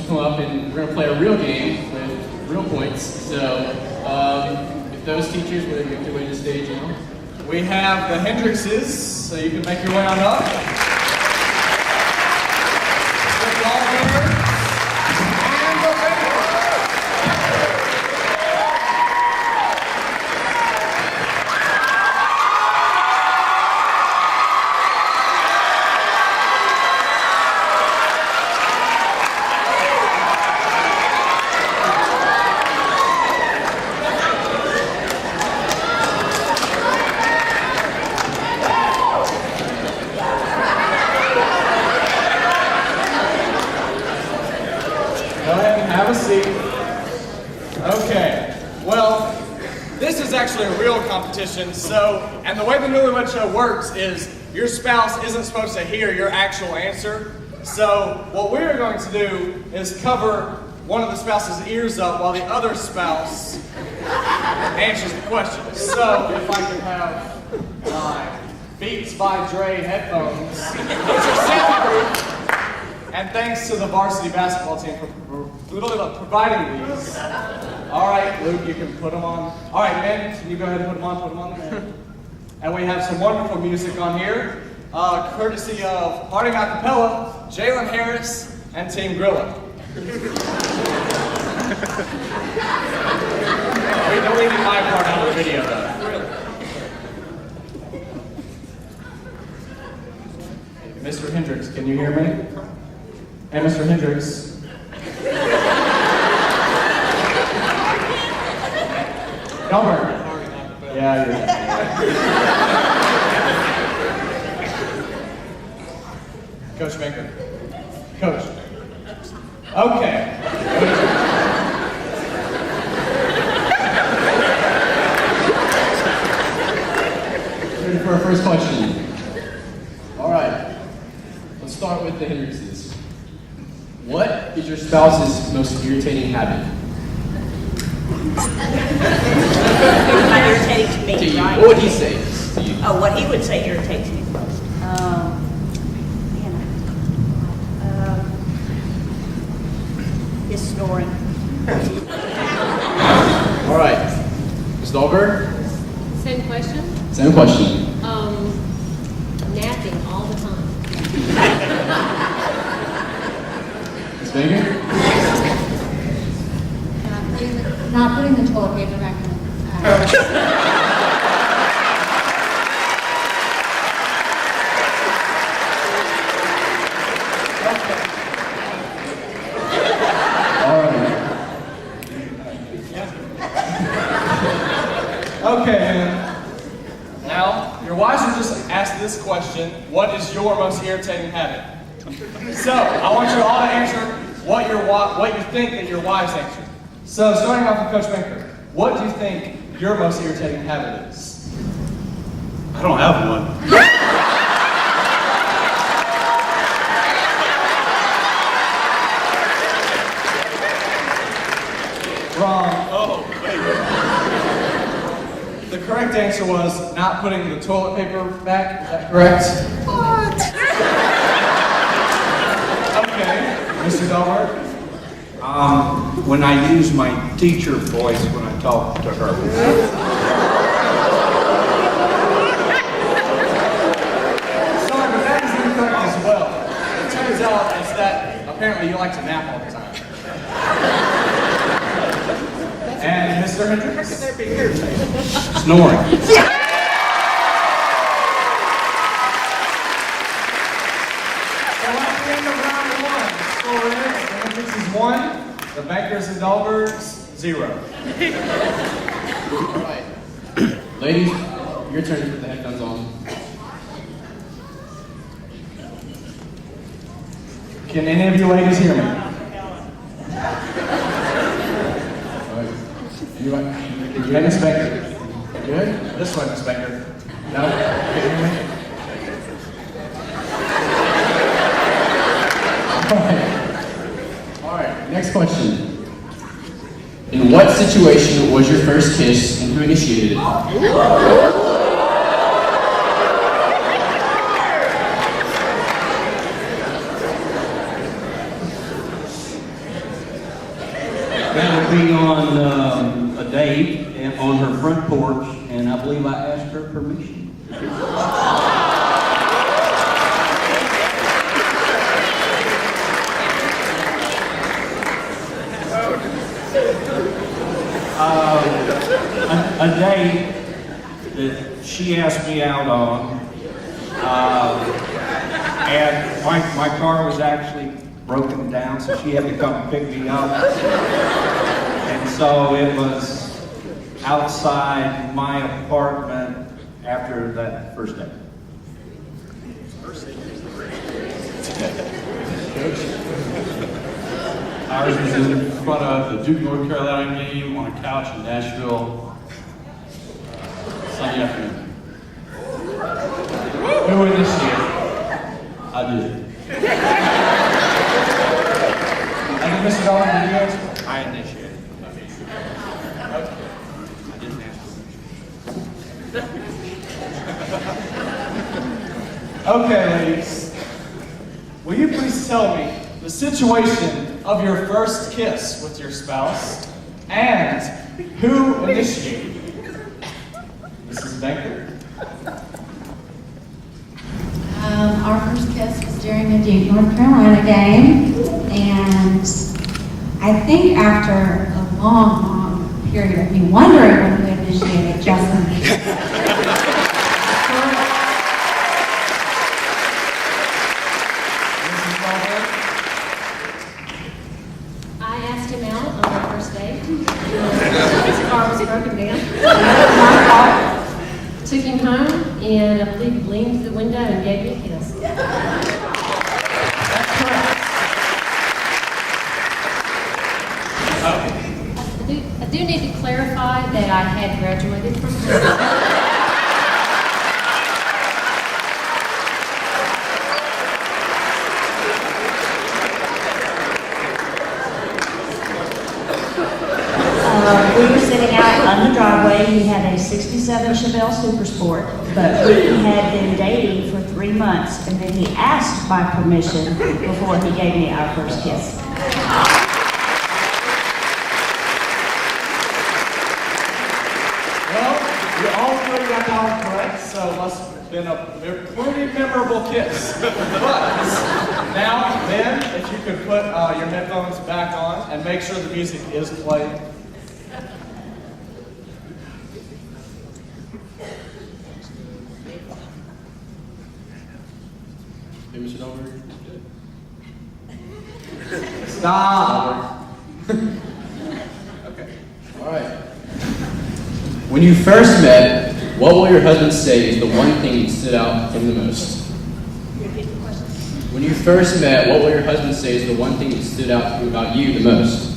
to come up and we're going to play a real game with real points. So if those teachers would make their way to the stage now. We have the Hendrixes, so you can make your way on up. The Dolphins and the Raiders. Have a seat. Okay, well, this is actually a real competition, and the way the Newlywed Show works is your spouse isn't supposed to hear your actual answer. So what we're going to do is cover one of the spouse's ears up while the other spouse answers the question. So if I could have my Beats by Dre headphones, these are soundproof. And thanks to the varsity basketball team for providing these. All right, Luke, you can put them on. All right, Ben, can you go ahead and put them on there? And we have some wonderful music on here, courtesy of Harding Acapella, Jalen Harris, and Team Grilla. We deleted my part out of the video, though. Mr. Hendricks, can you hear me? Hey, Mr. Hendricks. Delbert. Yeah, you're Coach Baker. Coach. Okay. Ready for our first question. All right. Let's start with the Hendrickses. What is your spouse's most irritating habit? Irritating to me, To you. right? What would he say to you? Oh, what he would say irritates me most. His snoring. All right. Ms. Dahlberg? Same question. Same question. Napping all the time. Ms. Baker? Not putting the toilet paper back in. All right. Okay, man. Now, your wives will just ask this question: what is your most irritating habit? So, I want you all to answer what you think that your wives answered. So, starting off with Coach Banker, what do you think your most irritating habit is? I don't have one. Wrong. Oh, wait. The correct answer was not putting the toilet paper back. Is that correct? What? Okay, Mr. Delbert. When I use my teacher voice when I talk to her. Sorry, but that is incorrect as well. It turns out it's that apparently you like to nap all the time. And Mr. Hendricks? Snoring. So at the end of round one, the score is the Hendricks is 1, the Bankers and Dahlbergs 0. All right. Ladies, your turn to put the headphones on. Can any of you ladies hear me? Hey, Miss Baker. Good? This way, Miss Baker. No? Can you hear me? All right. Next question. In what situation was your first kiss and who initiated it? That would be on a date and on her front porch, and I believe I asked her permission. A date that she asked me out on, and my car was actually broken down, so she had to come pick me up. And so it was outside my apartment after that first date. Ours was in front of the Duke, North Carolina game on a couch in Nashville, Sunday afternoon. Who initiated? I did. And Mr. Dollar, did you answer? I initiated. I didn't ask permission. Okay, ladies. Will you please tell me the situation of your first kiss with your spouse and who initiated? Mrs. Banker? Our first kiss was during a Duke, North Carolina game, and I think after a long, long period of me wondering when we initiated, Justin. I asked him out on our first date. His car was broken down. My fault. Took him home, and I believe he leaned to the window and gave me a kiss. That's correct. I do need to clarify that I had graduated from college. We were sitting out on the driveway. He had a 67 Chevelle Super Sport, but we had been dating for 3 months, and then he asked my permission before he gave me our first kiss. Well, you all three got that one correct, so it must have been a pretty memorable kiss. But now, Ben, if you could put your headphones back on and make sure the music is playing. Hey, Mr. Dolberg. Stop. Okay. All right. When you first met, what will your husband say is the one thing that stood out to him the most? Repeat the question. When you first met, what will your husband say is the one thing that stood out about you the most?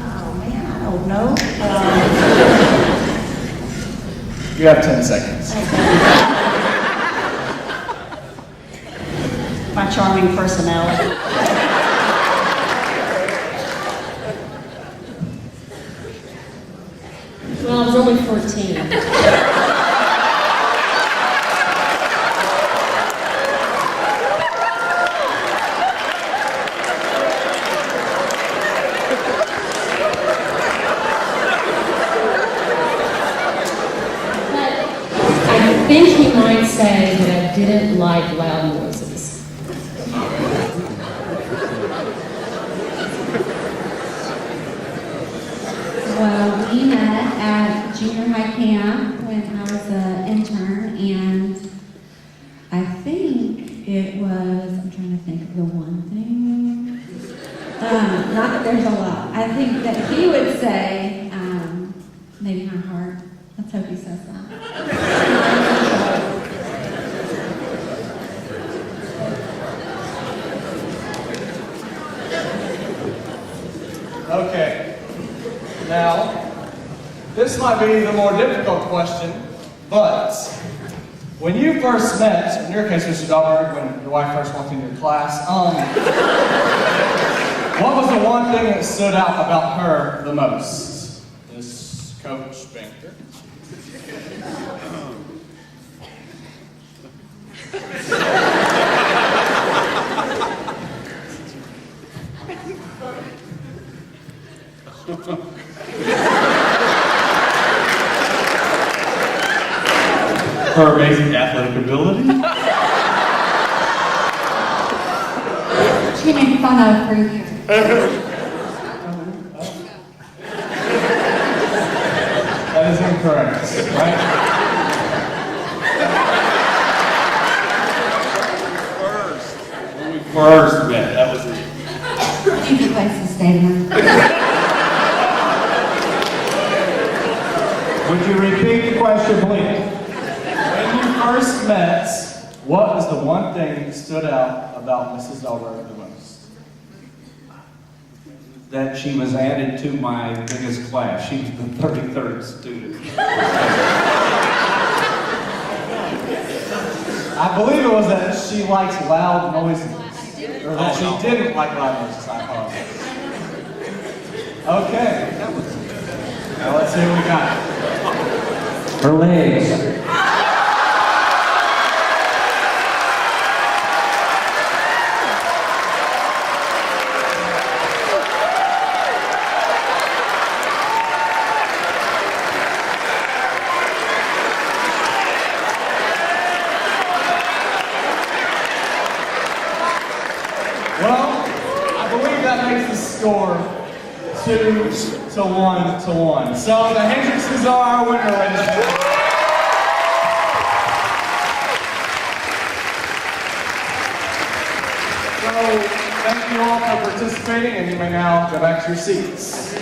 Oh man, I don't know. You have 10 seconds. My charming personality. Well, I was only 14. I think he might say that I didn't like loud noises. Well, we met at junior high camp when I was an intern, and I think it was, I'm trying to think of the one thing. Not that there's a lot. I think that he would say, maybe my heart. Let's hope he says that. Okay. Now, this might be the more difficult question, but when you first met, in your case, Mr. Dahlberg, when your wife first walked into your class, what was the one thing that stood out about her the most? This Coach Banker. Her amazing athletic ability. She made fun of for years. That is incorrect, right? When we first met, that was it. Easy place to stay now. Would you repeat the question, please? When you first met, what was the one thing that stood out about Mrs. Elbert the most? That she was added to my biggest class. She was the 33rd student. I believe it was that she likes loud noises. Or that she didn't like loud noises, I apologize. Okay. Now let's see what we got. Her legs. Well, I believe that makes the score 2-1. So the Hendrickses are our winner, ladies and gentlemen. So thank you all for participating, and you may now go back to your seats.